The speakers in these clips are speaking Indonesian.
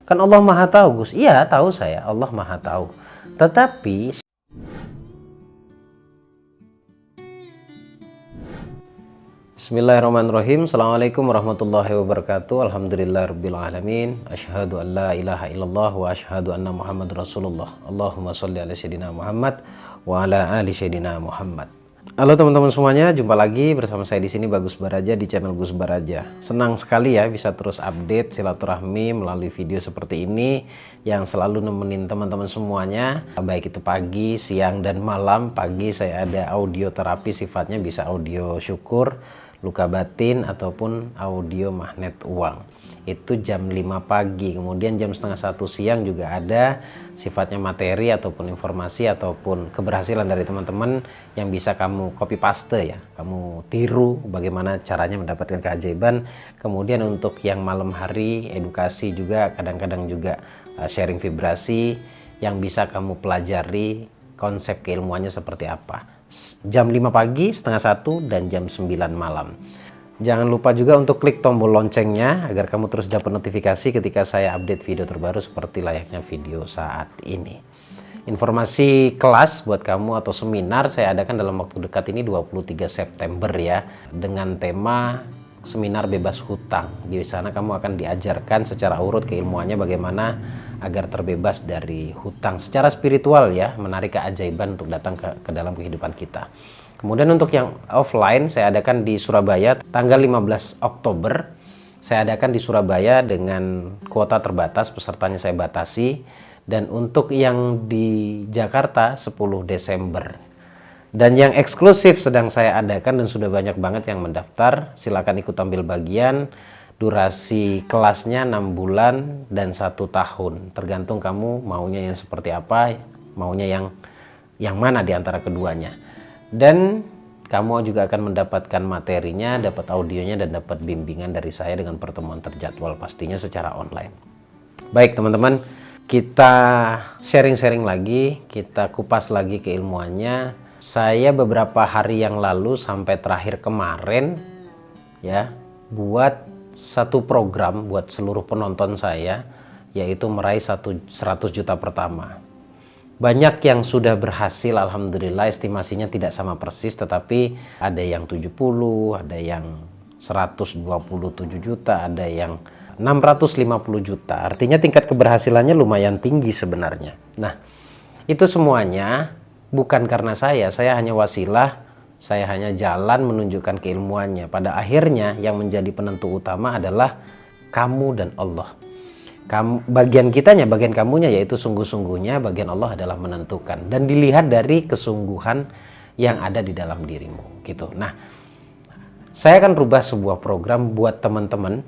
Kan Allah Maha Tahu, Gus. Iya, tahu saya, Allah Maha Tahu. Tetapi Bismillahirrahmanirrahim. Assalamualaikum warahmatullahi wabarakatuh. Alhamdulillahirrabbilalamin. Asyhadu an la ilaha illallah wa asyhadu anna Muhammad Rasulullah. Allahumma sholli ala sayyidina Muhammad wa ala ali sayyidina Muhammad. Halo teman-teman semuanya, jumpa lagi bersama saya di sini Bagus Baraja di channel Gus Baraja. Senang sekali ya bisa terus update silaturahmi melalui video seperti ini yang selalu nemenin teman-teman semuanya, baik itu pagi, siang dan malam. Pagi saya ada audio terapi, sifatnya bisa audio syukur, luka batin ataupun audio magnet uang. Itu jam 5 pagi, kemudian jam setengah 1 siang juga ada sifatnya materi ataupun informasi ataupun keberhasilan dari teman-teman yang bisa kamu copy paste ya, kamu tiru bagaimana caranya mendapatkan keajaiban. Kemudian untuk yang malam hari edukasi juga, kadang-kadang juga sharing vibrasi yang bisa kamu pelajari konsep keilmuannya seperti apa. Jam 5 pagi, setengah 1 dan jam 9 malam. Jangan lupa juga untuk klik tombol loncengnya agar kamu terus dapat notifikasi ketika saya update video terbaru seperti layaknya video saat ini. Informasi kelas buat kamu atau seminar saya adakan dalam waktu dekat ini 23 September ya, dengan tema seminar bebas hutang. Di sana kamu akan diajarkan secara urut keilmuannya bagaimana agar terbebas dari hutang secara spiritual ya, menarik keajaiban untuk datang ke dalam kehidupan kita. Kemudian untuk yang offline saya adakan di Surabaya tanggal 15 Oktober. Saya adakan di Surabaya dengan kuota terbatas, pesertanya saya batasi. Dan untuk yang di Jakarta 10 Desember. Dan yang eksklusif sedang saya adakan dan sudah banyak banget yang mendaftar. Silakan ikut ambil bagian. Durasi kelasnya 6 bulan dan 1 tahun. Tergantung kamu maunya yang seperti apa, maunya yang mana di antara keduanya. Dan kamu juga akan mendapatkan materinya, dapat audionya, dan dapat bimbingan dari saya dengan pertemuan terjadwal pastinya secara online. Baik teman-teman, kita sharing-sharing lagi, kita kupas lagi keilmuannya. Saya beberapa hari yang lalu sampai terakhir kemarin ya, buat satu program buat seluruh penonton saya, yaitu meraih 100 juta pertama. Banyak yang sudah berhasil, alhamdulillah, estimasinya tidak sama persis, tetapi ada yang 70, ada yang 127 juta, ada yang 650 juta. Artinya tingkat keberhasilannya lumayan tinggi sebenarnya. Nah, itu semuanya bukan karena saya hanya wasilah, saya hanya jalan menunjukkan keilmuannya. Pada akhirnya yang menjadi penentu utama adalah kamu dan Allah. Bagian kitanya, bagian kamunya yaitu sungguh-sungguhnya, bagian Allah adalah menentukan dan dilihat dari kesungguhan yang ada di dalam dirimu gitu. Nah, saya akan rubah sebuah program buat teman-teman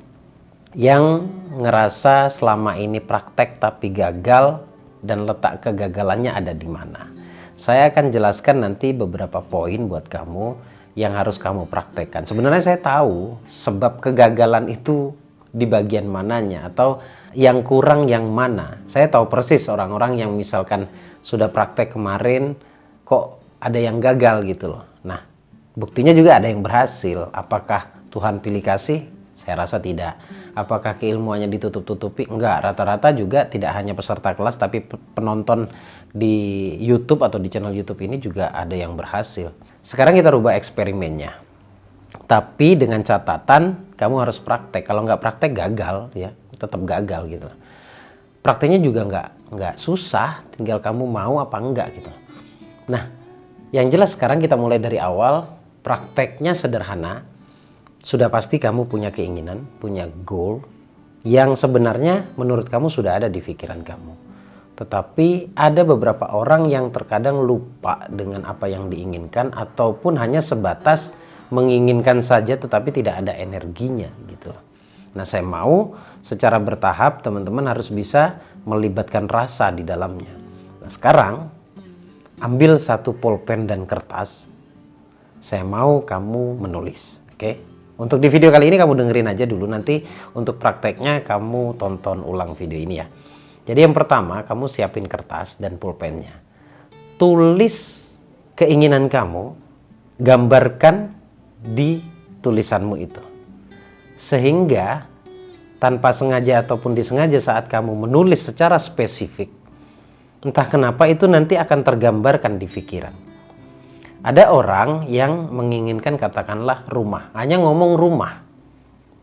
yang ngerasa selama ini praktek tapi gagal dan letak kegagalannya ada di mana. Saya akan jelaskan nanti beberapa poin buat kamu yang harus kamu praktekkan. Sebenarnya saya tahu sebab kegagalan itu di bagian mananya atau yang kurang yang mana. Saya tahu persis orang-orang yang misalkan sudah praktek kemarin kok ada yang gagal gitu loh. Nah, buktinya juga ada yang berhasil. Apakah Tuhan pilih kasih? Saya rasa tidak. Apakah keilmuannya ditutup-tutupi? Enggak, rata-rata juga tidak hanya peserta kelas tapi penonton di YouTube atau di channel YouTube ini juga ada yang berhasil. Sekarang kita rubah eksperimennya. Tapi dengan catatan kamu harus praktek. Kalau nggak praktek gagal ya, tetap gagal gitu. Prakteknya juga nggak susah, tinggal kamu mau apa enggak gitu. Nah, yang jelas sekarang kita mulai dari awal. Prakteknya sederhana. Sudah pasti kamu punya keinginan, punya goal yang sebenarnya menurut kamu sudah ada di pikiran kamu. Tetapi ada beberapa orang yang terkadang lupa dengan apa yang diinginkan ataupun hanya sebatas menginginkan saja tetapi tidak ada energinya gitu. Nah, saya mau secara bertahap teman-teman harus bisa melibatkan rasa di dalamnya. Nah, sekarang ambil satu pulpen dan kertas. Saya mau kamu menulis, oke? Untuk di video kali ini kamu dengerin aja dulu, nanti untuk prakteknya kamu tonton ulang video ini ya. Jadi yang pertama, kamu siapin kertas dan pulpennya. Tulis keinginan kamu, gambarkan di tulisanmu itu. Sehingga tanpa sengaja ataupun disengaja saat kamu menulis secara spesifik, entah kenapa itu nanti akan tergambarkan di pikiran. Ada orang yang menginginkan katakanlah rumah, hanya ngomong rumah,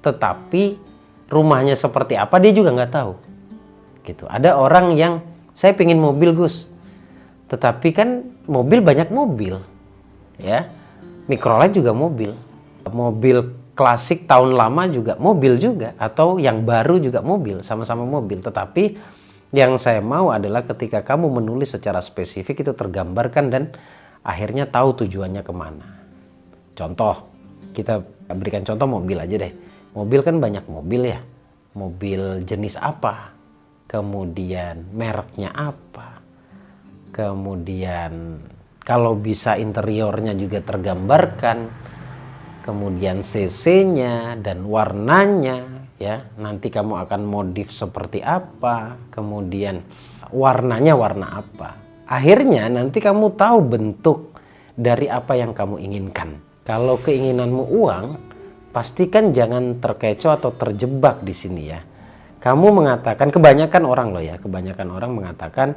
tetapi rumahnya seperti apa dia juga nggak tahu. Gitu. Ada orang yang saya pengen mobil Gus, tetapi kan mobil banyak mobil, ya. Mikrolet juga mobil, mobil klasik tahun lama juga mobil juga, atau yang baru juga mobil, sama-sama mobil. Tetapi yang saya mau adalah ketika kamu menulis secara spesifik itu tergambarkan dan akhirnya tahu tujuannya kemana. Contoh, kita berikan contoh mobil aja deh. Mobil kan banyak mobil ya. Mobil jenis apa, kemudian mereknya apa, kemudian kalau bisa interiornya juga tergambarkan, kemudian cc-nya dan warnanya, ya. Nanti kamu akan modif seperti apa, kemudian warnanya warna apa. Akhirnya nanti kamu tahu bentuk dari apa yang kamu inginkan. Kalau keinginanmu uang, pastikan jangan terkecoh atau terjebak di sini ya. Kamu mengatakan, kebanyakan orang loh ya, kebanyakan orang mengatakan,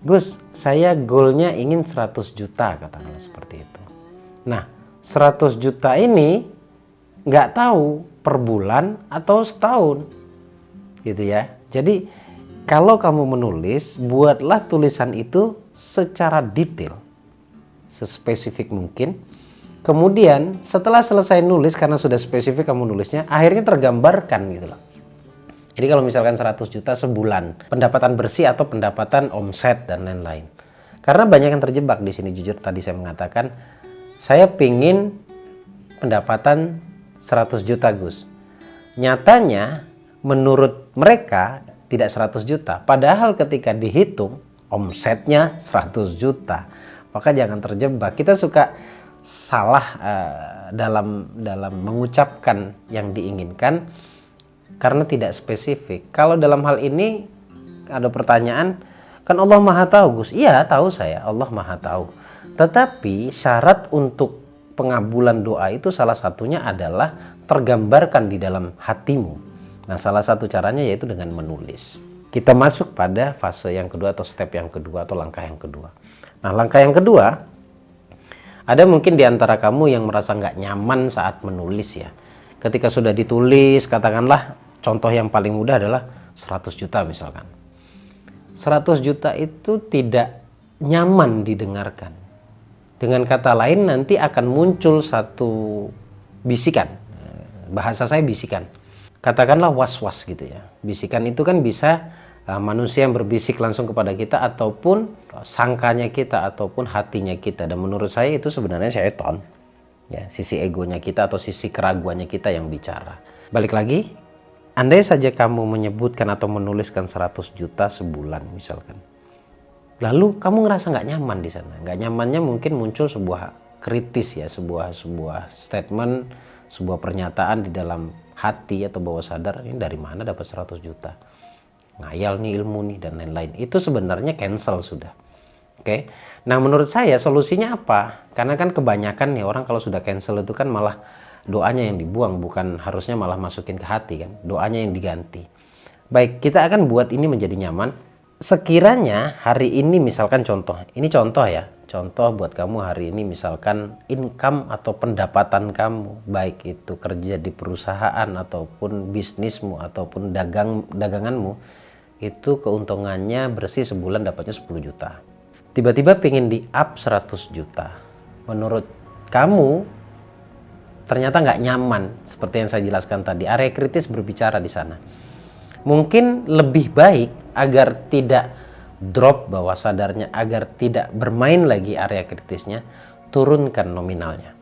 Gus, saya goalnya ingin 100 juta, katakanlah seperti itu. Nah, 100 juta ini nggak tahu per bulan atau setahun, gitu ya. Jadi kalau kamu menulis, buatlah tulisan itu secara detail, sespesifik mungkin. Kemudian setelah selesai nulis, karena sudah spesifik kamu nulisnya, akhirnya tergambarkan gitu loh. Jadi kalau misalkan 100 juta sebulan, pendapatan bersih atau pendapatan omset dan lain-lain. Karena banyak yang terjebak di sini, jujur tadi saya mengatakan, saya pingin pendapatan 100 juta Gus. Nyatanya menurut mereka tidak 100 juta. Padahal ketika dihitung omsetnya 100 juta. Maka jangan terjebak. Kita suka salah dalam mengucapkan yang diinginkan karena tidak spesifik. Kalau dalam hal ini ada pertanyaan, kan Allah Maha Tahu Gus. Iya, tahu saya, Allah Maha Tahu. Tetapi syarat untuk pengabulan doa itu salah satunya adalah tergambarkan di dalam hatimu. Nah, salah satu caranya yaitu dengan menulis. Kita masuk pada fase yang kedua atau step yang kedua atau langkah yang kedua. Nah, langkah yang kedua, ada mungkin di antara kamu yang merasa nggak nyaman saat menulis ya. Ketika sudah ditulis, katakanlah contoh yang paling mudah adalah 100 juta misalkan. 100 juta itu tidak nyaman didengarkan. Dengan kata lain nanti akan muncul satu bisikan. Bahasa saya bisikan. Katakanlah was-was gitu ya. Bisikan itu kan bisa manusia yang berbisik langsung kepada kita ataupun sangkanya kita ataupun hatinya kita. Dan menurut saya itu sebenarnya syaitan. Ya, sisi egonya kita atau sisi keraguannya kita yang bicara. Balik lagi, andai saja kamu menyebutkan atau menuliskan 100 juta sebulan misalkan. Lalu kamu ngerasa nggak nyaman di sana. Nggak nyamannya mungkin muncul sebuah kritis ya, sebuah statement, sebuah pernyataan di dalam hati atau bawah sadar, ini dari mana dapat 100 juta? Ngayal nih ilmu nih dan lain-lain. Itu sebenarnya cancel sudah. Oke. Nah, menurut saya solusinya apa? Karena kan kebanyakan nih orang kalau sudah cancel itu kan malah doanya yang dibuang, bukan harusnya malah masukin ke hati kan. Doanya yang diganti. Baik, kita akan buat ini menjadi nyaman. Sekiranya hari ini misalkan contoh, ini contoh ya, contoh buat kamu hari ini misalkan income atau pendapatan kamu, baik itu kerja di perusahaan ataupun bisnismu ataupun daganganmu, itu keuntungannya bersih sebulan dapatnya 10 juta. Tiba-tiba pengen di up 100 juta. Menurut kamu ternyata nggak nyaman seperti yang saya jelaskan tadi, area kritis berbicara di sana. Mungkin lebih baik agar tidak drop bawah sadarnya, agar tidak bermain lagi area kritisnya, turunkan nominalnya.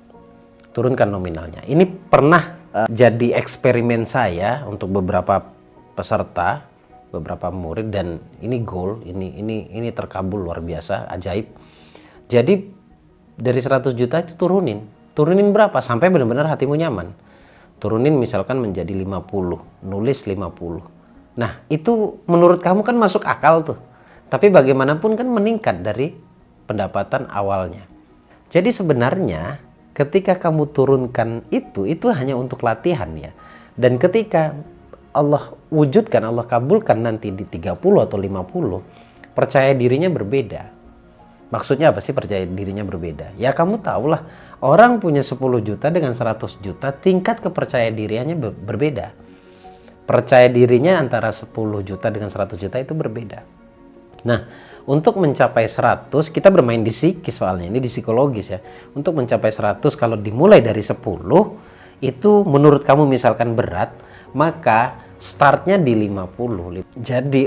Turunkan nominalnya. Ini pernah jadi eksperimen saya untuk beberapa peserta, beberapa murid, dan ini goal, ini terkabul luar biasa, ajaib. Jadi dari 100 juta itu turunin berapa sampai benar-benar hatimu nyaman. Turunin misalkan menjadi 50, nulis 50. Nah, itu menurut kamu kan masuk akal tuh. Tapi bagaimanapun kan meningkat dari pendapatan awalnya. Jadi sebenarnya ketika kamu turunkan itu hanya untuk latihan ya. Dan ketika Allah wujudkan, Allah kabulkan nanti di 30 atau 50, percaya dirinya berbeda. Maksudnya apa sih percaya dirinya berbeda? Ya kamu tahulah, orang punya 10 juta dengan 100 juta, tingkat kepercayaan dirinya berbeda. Percaya dirinya antara 10 juta dengan 100 juta itu berbeda. Nah, untuk mencapai 100, kita bermain di psikis soalnya, ini di psikologis ya. Untuk mencapai 100, kalau dimulai dari 10, itu menurut kamu misalkan berat, maka startnya di 50. Jadi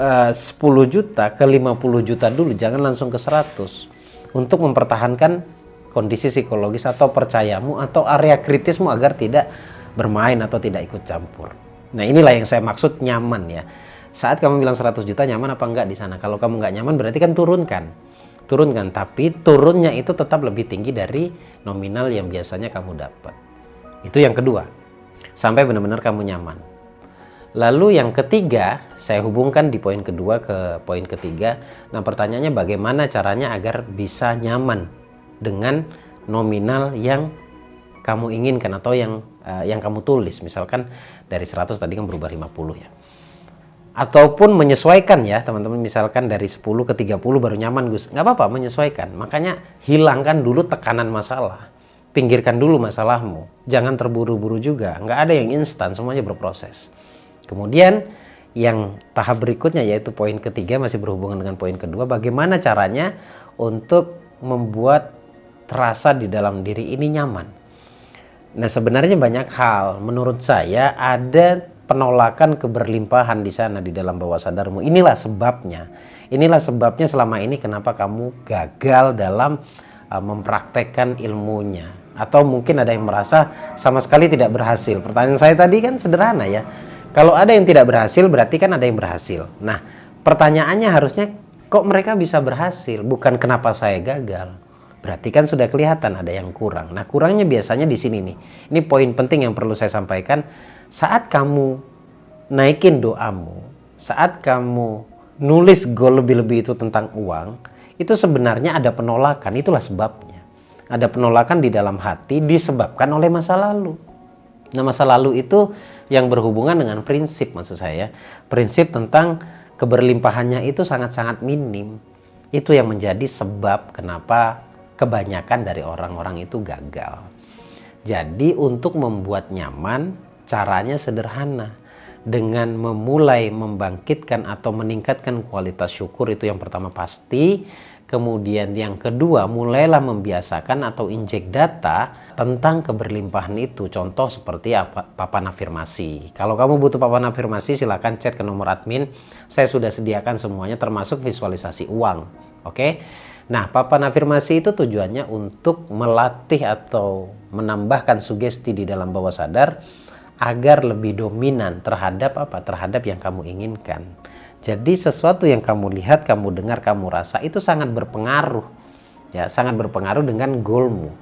10 juta ke 50 juta dulu, jangan langsung ke 100. Untuk mempertahankan kondisi psikologis atau percayamu atau area kritismu agar tidak bermain atau tidak ikut campur. Nah, inilah yang saya maksud nyaman ya. Saat kamu bilang 100 juta nyaman apa enggak di sana? Kalau kamu enggak nyaman berarti kan turunkan. Turunkan, tapi turunnya itu tetap lebih tinggi dari nominal yang biasanya kamu dapat. Itu yang kedua. Sampai benar-benar kamu nyaman. Lalu yang ketiga, saya hubungkan di poin kedua ke poin ketiga. Nah, pertanyaannya bagaimana caranya agar bisa nyaman dengan nominal yang kamu inginkan atau yang kamu tulis. Misalkan dari 100 tadi kan berubah 50 ya. Ataupun menyesuaikan ya teman-teman, misalkan dari 10 ke 30 baru nyaman Gus. Nggak apa-apa, menyesuaikan. Makanya hilangkan dulu tekanan masalah. Pinggirkan dulu masalahmu. Jangan terburu-buru juga. Nggak ada yang instan, semuanya berproses. Kemudian yang tahap berikutnya yaitu poin ketiga masih berhubungan dengan poin kedua. Bagaimana caranya untuk membuat terasa di dalam diri ini nyaman. Nah, sebenarnya banyak hal. Menurut saya ada penolakan keberlimpahan di sana di dalam bawah sadarmu. Inilah sebabnya. Inilah sebabnya selama ini kenapa kamu gagal dalam mempraktekkan ilmunya. Atau mungkin ada yang merasa sama sekali tidak berhasil. Pertanyaan saya tadi kan sederhana ya. Kalau ada yang tidak berhasil berarti kan ada yang berhasil. Nah, pertanyaannya harusnya kok mereka bisa berhasil? Bukan kenapa saya gagal. Berarti kan sudah kelihatan ada yang kurang. Nah, kurangnya biasanya di sini nih. Ini poin penting yang perlu saya sampaikan. Saat kamu naikin doamu, saat kamu nulis goal lebih-lebih itu tentang uang, itu sebenarnya ada penolakan. Itulah sebabnya. Ada penolakan di dalam hati disebabkan oleh masa lalu. Nah, masa lalu itu yang berhubungan dengan prinsip, maksud saya. Prinsip tentang keberlimpahannya itu sangat-sangat minim. Itu yang menjadi sebab kenapa kebanyakan dari orang-orang itu gagal. Jadi untuk membuat nyaman, caranya sederhana. Dengan memulai membangkitkan atau meningkatkan kualitas syukur, itu yang pertama pasti. Kemudian yang kedua, mulailah membiasakan atau injek data tentang keberlimpahan itu. Contoh seperti papan afirmasi. Kalau kamu butuh papan afirmasi, silakan chat ke nomor admin. Saya sudah sediakan semuanya termasuk visualisasi uang. Oke? Nah, papan afirmasi itu tujuannya untuk melatih atau menambahkan sugesti di dalam bawah sadar agar lebih dominan terhadap apa? Terhadap yang kamu inginkan. Jadi sesuatu yang kamu lihat, kamu dengar, kamu rasa itu sangat berpengaruh. Ya, sangat berpengaruh dengan goalmu,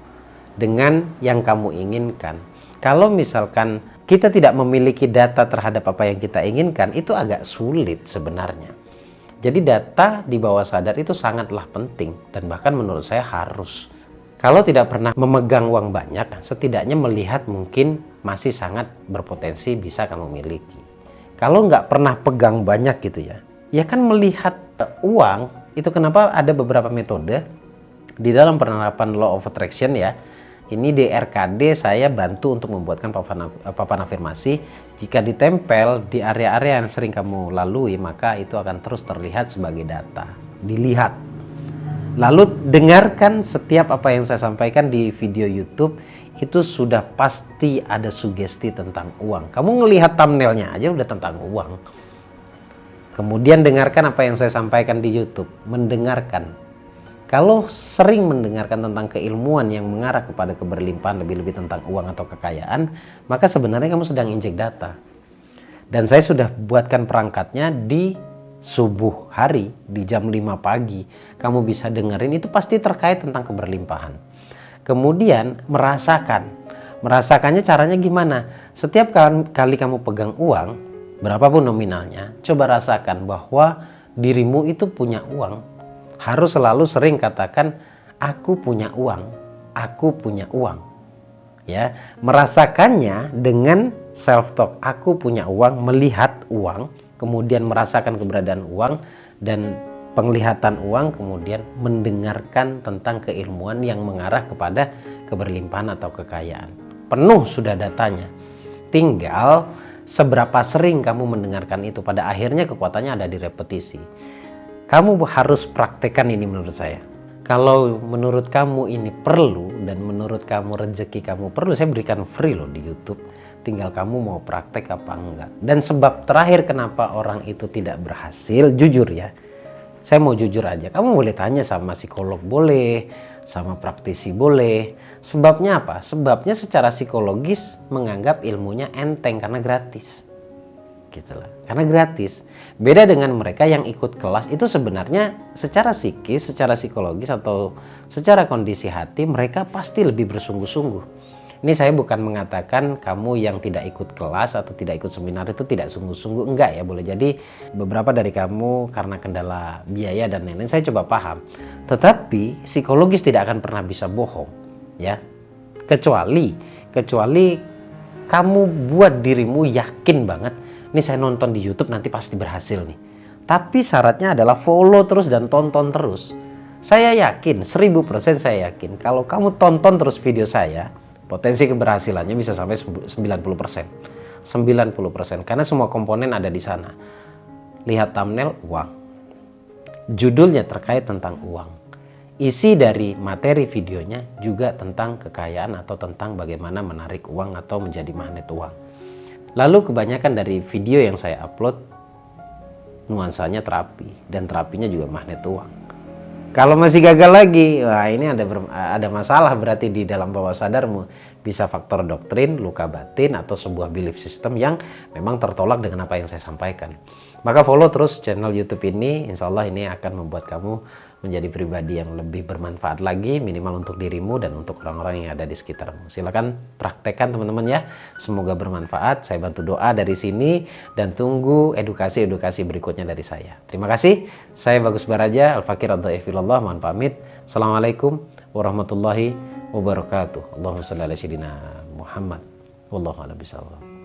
dengan yang kamu inginkan. Kalau misalkan kita tidak memiliki data terhadap apa yang kita inginkan, itu agak sulit sebenarnya. Jadi data di bawah sadar itu sangatlah penting dan bahkan menurut saya harus. Kalau tidak pernah memegang uang banyak, setidaknya melihat mungkin masih sangat berpotensi bisa kamu miliki. Kalau nggak pernah pegang banyak gitu ya, ya kan melihat uang itu kenapa ada beberapa metode di dalam penerapan Law of Attraction ya. Ini di RKD saya bantu untuk membuatkan papan afirmasi. Jika ditempel di area-area yang sering kamu lalui, maka itu akan terus terlihat sebagai data. Dilihat. Lalu dengarkan setiap apa yang saya sampaikan di video YouTube. Itu sudah pasti ada sugesti tentang uang. Kamu ngelihat thumbnailnya aja udah tentang uang. Kemudian dengarkan apa yang saya sampaikan di YouTube. Mendengarkan. Kalau sering mendengarkan tentang keilmuan yang mengarah kepada keberlimpahan, lebih-lebih tentang uang atau kekayaan, maka sebenarnya kamu sedang injek data. Dan saya sudah buatkan perangkatnya di subuh hari, di jam 5 pagi. Kamu bisa dengerin, itu pasti terkait tentang keberlimpahan. Kemudian merasakannya caranya gimana? Setiap kali kamu pegang uang, berapapun nominalnya, coba rasakan bahwa dirimu itu punya uang. Harus selalu sering katakan, aku punya uang, aku punya uang. Ya, merasakannya dengan self talk. Aku punya uang, melihat uang, kemudian merasakan keberadaan uang, dan penglihatan uang, kemudian mendengarkan tentang keilmuan yang mengarah kepada keberlimpahan atau kekayaan. Penuh sudah datanya. Tinggal seberapa sering kamu mendengarkan itu. Pada akhirnya kekuatannya ada di repetisi. Kamu harus praktekkan ini menurut saya. Kalau menurut kamu ini perlu dan menurut kamu rezeki kamu perlu, saya berikan free loh di YouTube. Tinggal kamu mau praktek apa enggak. Dan sebab terakhir kenapa orang itu tidak berhasil, jujur ya. Saya mau jujur aja, kamu boleh tanya sama psikolog boleh, sama praktisi boleh. Sebabnya apa? Sebabnya secara psikologis menganggap ilmunya enteng karena gratis. Gitu lah. Karena gratis. Beda dengan mereka yang ikut kelas, itu sebenarnya secara psikis, secara psikologis atau secara kondisi hati mereka pasti lebih bersungguh-sungguh. Ini saya bukan mengatakan kamu yang tidak ikut kelas atau tidak ikut seminar itu tidak sungguh-sungguh, enggak ya. Boleh jadi beberapa dari kamu karena kendala biaya dan lain-lain, saya coba paham. Tetapi psikologis tidak akan pernah bisa bohong ya. Kecuali kamu buat dirimu yakin banget, ini saya nonton di YouTube nanti pasti berhasil nih. Tapi syaratnya adalah follow terus dan tonton terus. Saya yakin, 1000% saya yakin kalau kamu tonton terus video saya, potensi keberhasilannya bisa sampai 90%. 90% karena semua komponen ada di sana. Lihat thumbnail, uang. Judulnya terkait tentang uang. Isi dari materi videonya juga tentang kekayaan atau tentang bagaimana menarik uang atau menjadi magnet uang. Lalu kebanyakan dari video yang saya upload nuansanya terapi dan terapinya juga magnet uang. Kalau masih gagal lagi, wah ini ada masalah berarti di dalam bawah sadarmu. Bisa faktor doktrin, luka batin, atau sebuah belief system yang memang tertolak dengan apa yang saya sampaikan. Maka follow terus channel YouTube ini, insya Allah ini akan membuat kamu menjadi pribadi yang lebih bermanfaat lagi, minimal untuk dirimu dan untuk orang-orang yang ada di sekitarmu. Silakan praktekkan teman-teman ya, semoga bermanfaat. Saya bantu doa dari sini dan tunggu edukasi-edukasi berikutnya dari saya. Terima kasih, saya Bagus Baraja, Al-Fakir Ad-Dhaifillah, mohon pamit. Assalamualaikum warahmatullahi wabarakatuh. Allahumma shalli ala sayyidina Muhammad. Wallahu a'lam bishawab.